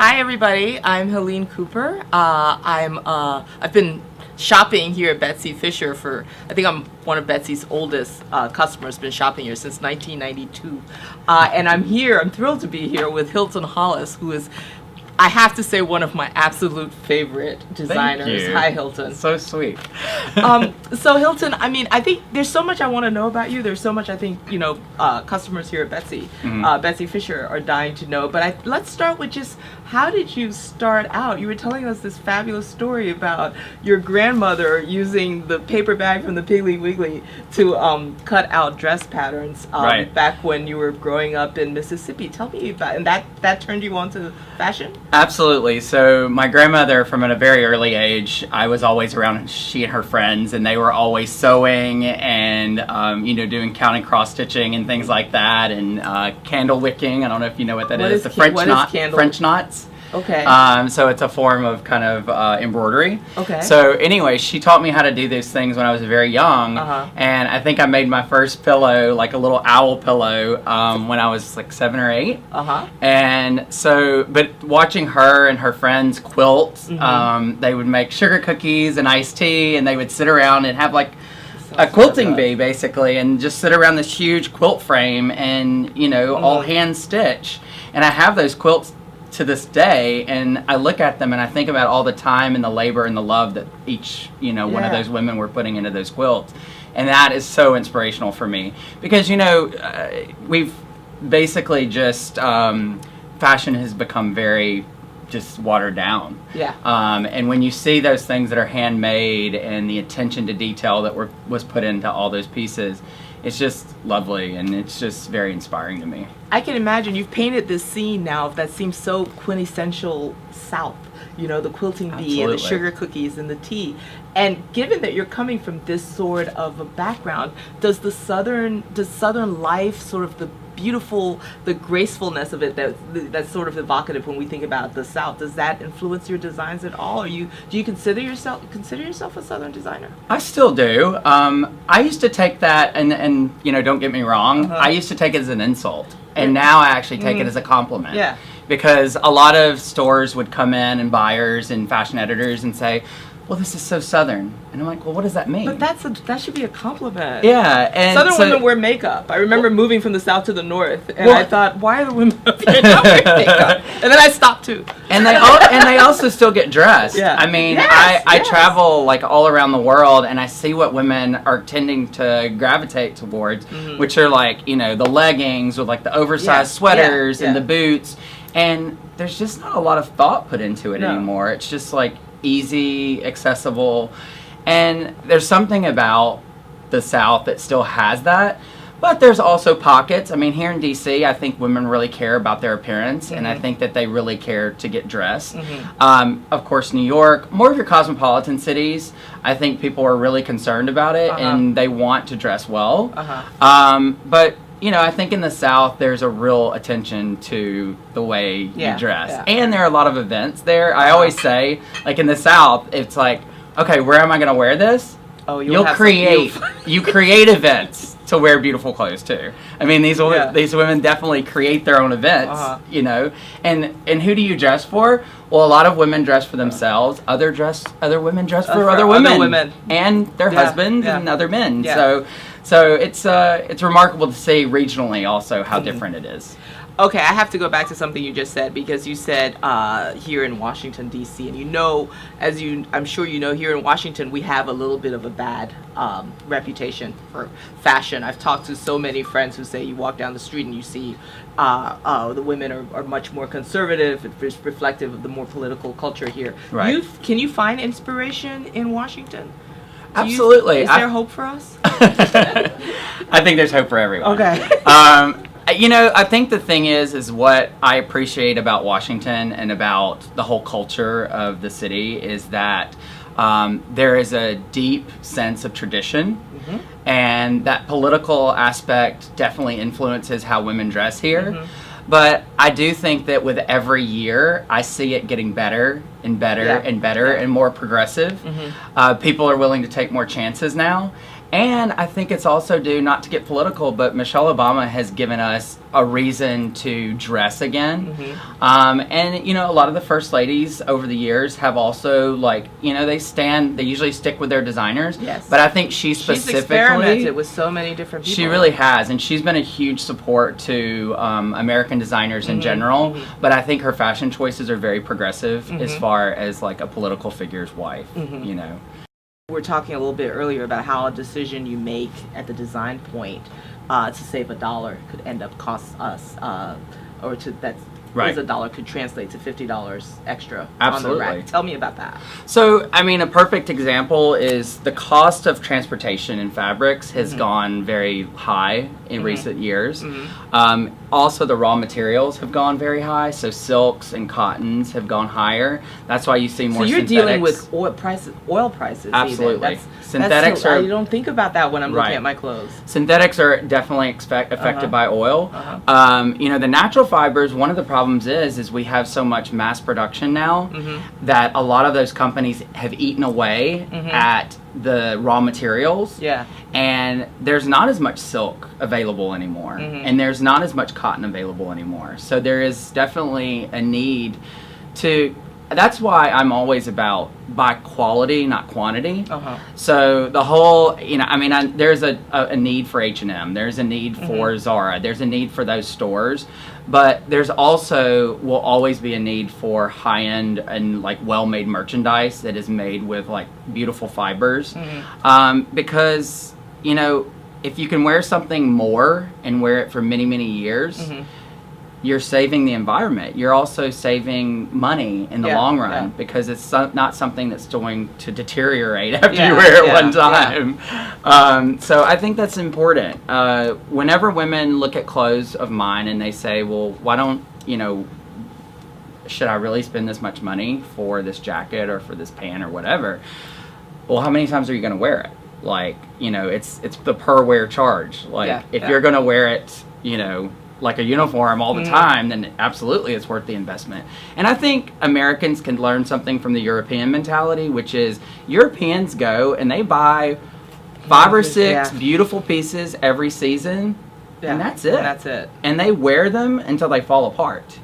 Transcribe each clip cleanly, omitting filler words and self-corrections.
Hi, everybody. I'm Helene Cooper. I've been shopping here at Betsy Fisher for, I think I'm one of Betsy's oldest customers, been shopping here since 1992. And I'm thrilled to be here with Hilton Hollis, who is, I have to say, one of my absolute favorite designers. Thank you. Hi, Hilton. So sweet. So Hilton, I think there's so much I want to know about you. There's so much I think, customers here at Betsy, Betsy Fisher are dying to know. But let's start with just, how did you start out? You were telling us this fabulous story about your grandmother using the paper bag from the Piggly Wiggly to cut out dress patterns Right. back when you were growing up in Mississippi. Tell me about, and that turned you on to fashion? Absolutely. So my grandmother, from a very early age, I was always around she and her friends, and they were always sewing and, doing counting cross stitching and things like that, and candle wicking. I don't know if you know what that is. The French knots. Okay. So it's a form of kind of embroidery. Okay. So anyway, she taught me how to do those things when I was very young. And I think I made my first pillow, like a little owl pillow, when I was like 7 or 8. And so, but watching her and her friends quilt, they would make sugar cookies and iced tea, and they would sit around and have like a quilting bee basically, and just sit around this huge quilt frame and, all hand stitch. And I have those quilts to this day, and I look at them and I think about all the time and the labor and the love that each, one of those women were putting into those quilts. And that is so inspirational for me, because, we've basically just, fashion has become very just watered down. Yeah. And when you see those things that are handmade and the attention to detail that was put into all those pieces, it's just lovely, and it's just very inspiring to me. I can imagine you've painted this scene now that seems so quintessential South. The quilting bee and the sugar cookies and the tea. And given that you're coming from this sort of a background, does Southern life, sort of the gracefulness of it that's sort of evocative when we think about the South, does that influence your designs at all? Do you consider yourself a Southern designer? I still do. I used to take that, and don't get me wrong, I used to take it as an insult, and now I actually take it as a compliment. Yeah. Because a lot of stores would come in, and buyers and fashion editors, and say, well, this is so Southern. And I'm like, well, what does that mean? But that should be a compliment. Yeah. And Southern women wear makeup. I remember moving from the South to the North, and I thought, why are the women up here not wearing makeup? And then I stopped too. And they also still get dressed. Yeah. I mean, I travel like all around the world, and I see what women are tending to gravitate towards, which are like, the leggings with like the oversized sweaters and the boots. And there's just not a lot of thought put into it anymore. It's just like easy, accessible, and there's something about the South that still has that. But there's also pockets. I mean, here in DC, I think women really care about their appearance, and I think that they really care to get dressed. Of course, New York, more of your cosmopolitan cities, I think people are really concerned about it, and they want to dress well. But I think in the South, there's a real attention to the way you dress. Yeah. And there are a lot of events there. I always say, like in the South, it's like, okay, where am I going to wear this? Oh, you create events to wear beautiful clothes too. I mean, these women definitely create their own events, And who do you dress for? Well, a lot of women dress for themselves. Other women dress for other women and their husbands and other men. Yeah. So it's remarkable to see regionally also how different it is. Okay, I have to go back to something you just said, because you said here in Washington, D.C., and I'm sure here in Washington, we have a little bit of a bad reputation for fashion. I've talked to so many friends who say you walk down the street and you see the women are much more conservative. It's reflective of the more political culture here. Right. Can you find inspiration in Washington? Absolutely. Is there hope for us? I think there's hope for everyone. Okay. I think the thing is what I appreciate about Washington and about the whole culture of the city is that there is a deep sense of tradition, and that political aspect definitely influences how women dress here. But I do think that with every year, I see it getting better and better and better and more progressive. People are willing to take more chances now. And I think it's also due, not to get political, but Michelle Obama has given us a reason to dress again. And, you know, a lot of the first ladies over the years have also, like, you know, they usually stick with their designers. Yes. But I think she's experimented with so many different people. She really has, and she's been a huge support to American designers in general. But I think her fashion choices are very progressive as far as, like, a political figure's wife, you know. We were talking a little bit earlier about how a decision you make at the design point to save $1 could end up cost us, or to that is $1 could translate to $50 extra on the rack. Tell me about that. So, I mean, a perfect example is the cost of transportation in fabrics has gone very high in recent years. Also, the raw materials have gone very high, so silks and cottons have gone higher. That's why you see more synthetics. So you're dealing with oil prices. Absolutely. Synthetics are... You don't think about that when I'm looking at my clothes. Synthetics are definitely affected by oil. You know, the natural fibers, one of the problems is we have so much mass production now that a lot of those companies have eaten away at the raw materials. Yeah. And there's not as much silk available anymore. And there's not as much cotton available anymore. So there is definitely a need to... That's why I'm always about buy quality, not quantity. So the whole, you know, I mean, there's a need for H&M. There's a need for Zara. There's a need for those stores. But there's also, will always be a need for high-end and, like, well-made merchandise that is made with, like, beautiful fibers. Because, you know, if you can wear something more and wear it for many, many years... you're saving the environment. You're also saving money in the long run because it's not something that's going to deteriorate after you wear it one time. So I think that's important. Whenever women look at clothes of mine and they say, well, why don't, you know, should I really spend this much money for this jacket or for this pant or whatever? Well, how many times are you going to wear it? Like, you know, it's the per wear charge. Like, if you're going to wear it, you know, like a uniform all the time, then absolutely it's worth the investment. And I think Americans can learn something from the European mentality, which is Europeans go and they buy 5 or 6 beautiful pieces every season, and that's it. And they wear them until they fall apart.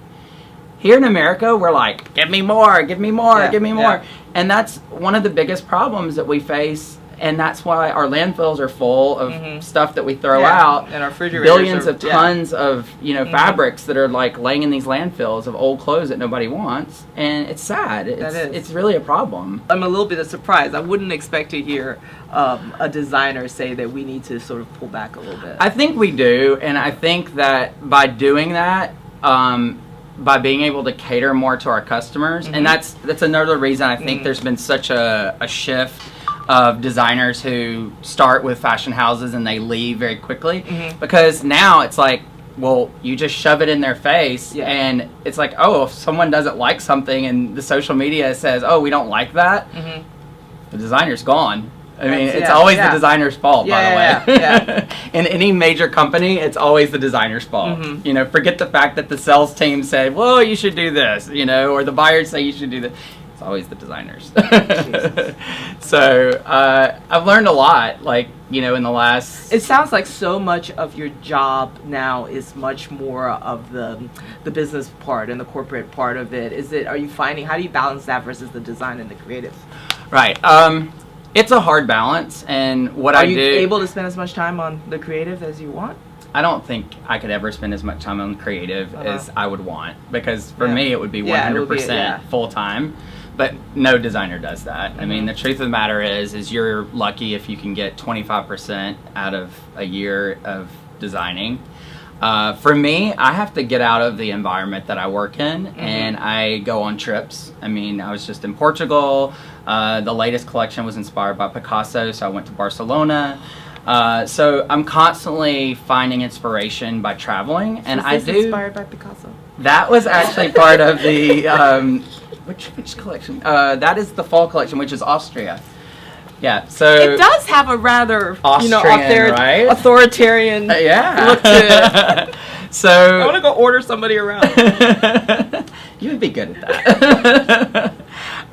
Here in America, we're like, give me more, give me more, give me more. And that's one of the biggest problems that we face. And that's why our landfills are full of stuff that we throw out. And our refrigerators billions of tons of, you know, fabrics that are, like, laying in these landfills of old clothes that nobody wants. And it's sad. It's really a problem. I'm a little bit surprised. I wouldn't expect to hear a designer say that we need to sort of pull back a little bit. I think we do. And I think that by doing that, by being able to cater more to our customers, and that's another reason I think there's been such a shift of designers who start with fashion houses and they leave very quickly, because now it's like, well, you just shove it in their face, and it's like, oh, if someone doesn't like something and the social media says, oh, we don't like that, the designer's gone. I mean, it's always the designer's fault, by the way. In any major company, it's always the designer's fault. You know, forget the fact that the sales team say, well, you should do this, you know, or the buyers say you should do this. It's always the designers. So I've learned a lot, like, you know, in the last... It sounds like so much of your job now is much more of the business part and the corporate part of it. Are you finding, how do you balance that versus the design and the creative? Right. It's a hard balance, and what I do... Are you able to spend as much time on the creative as you want? I don't think I could ever spend as much time on creative as I would want, because for me it would be 100% full-time. But no designer does that. I mean, the truth of the matter is you're lucky if you can get 25% out of a year of designing. For me, I have to get out of the environment that I work in, and I go on trips. I mean, I was just in Portugal. The latest collection was inspired by Picasso, so I went to Barcelona. So I'm constantly finding inspiration by traveling, and Was this inspired by Picasso? That was actually part of the which collection? That is the fall collection, which is Austria. Yeah, so it does have a rather Austrian, right? Authoritarian look to it. So I want to go order somebody around. You would be good at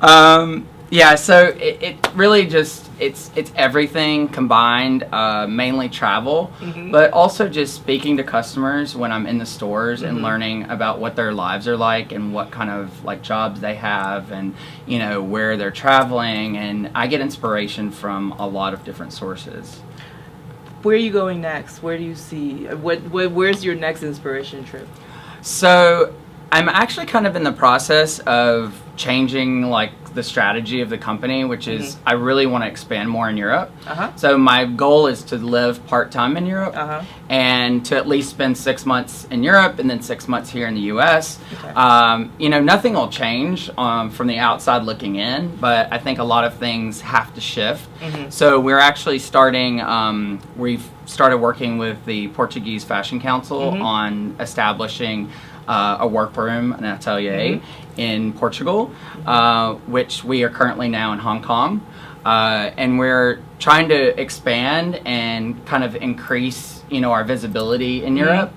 that. Yeah, so it really just, it's everything combined, mainly travel, but also just speaking to customers when I'm in the stores and learning about what their lives are like and what kind of like jobs they have and, you know, where they're traveling, and I get inspiration from a lot of different sources. Where are you going next? Where do you see, where's your next inspiration trip? So I'm actually kind of in the process of changing like the strategy of the company, which is I really want to expand more in Europe. So my goal is to live part-time in Europe and to at least spend 6 months in Europe and then 6 months here in the US. You know, nothing will change from the outside looking in, but I think a lot of things have to shift. So we're actually starting, we've started working with the Portuguese Fashion Council on establishing a workroom, an atelier in Portugal, which we are currently now in Hong Kong. And we're trying to expand and kind of increase, you know, our visibility in Europe.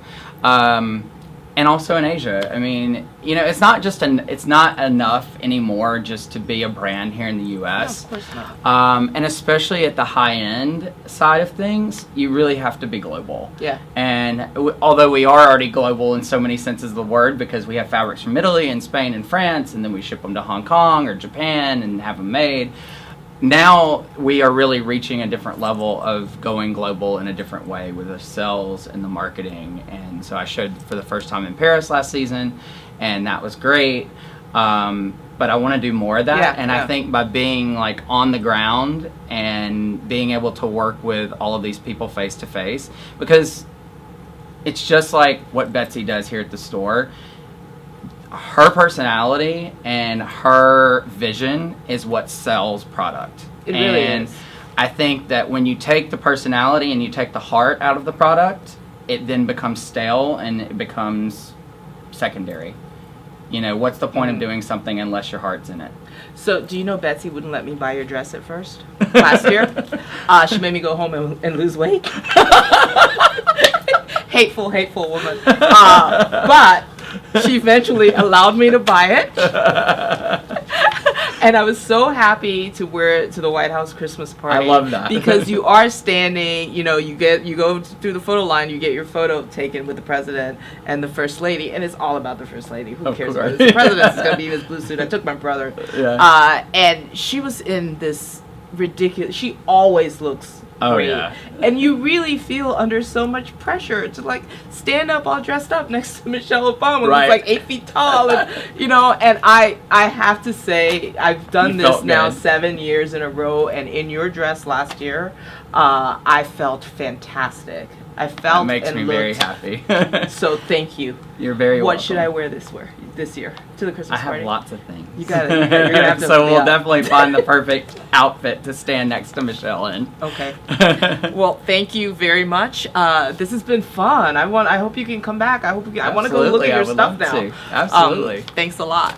And also in Asia. I mean, you know, it's not just it's not enough anymore just to be a brand here in the U.S. No, of course not. And especially at the high-end side of things, you really have to be global. Yeah. And although we are already global in so many senses of the word, because we have fabrics from Italy and Spain and France, and then we ship them to Hong Kong or Japan and have them made, now we are really reaching a different level of going global in a different way with the sales and the marketing. And so I showed for the first time in Paris last season, and that was great. But I want to do more of that. I think by being like on the ground and being able to work with all of these people face to face, because it's just like what Betsy does here at the store. Her personality and her vision is what sells product. It really is. I think that when you take the personality and you take the heart out of the product, it then becomes stale and it becomes secondary. You know, what's the point of doing something unless your heart's in it? So, do you know Betsy wouldn't let me buy your dress at first? Last year? She made me go home and lose weight. Hateful woman. But she eventually allowed me to buy it. And I was so happy to wear it to the White House Christmas party. I love that. Because you are standing, you know, you go through the photo line, you get your photo taken with the president and the first lady, and it's all about the first lady. Who cares about it? The president's going to be in his blue suit. I took my brother. And she was in this ridiculous, she always looks great. And you really feel under so much pressure to like stand up all dressed up next to Michelle Obama, who's like 8 feet tall, and you know. And I have to say, I've done this now 7 years in a row, and in your dress last year, I felt fantastic. I felt that makes me very happy. So thank you. You're very welcome. What should I wear this year to the Christmas party? I have lots of things. You're gonna have to. So we'll definitely find the perfect outfit to stand next to Michelle in. Okay. Well, thank you very much. This has been fun. I hope you can come back. I want to go look at your stuff now. Absolutely. Thanks a lot.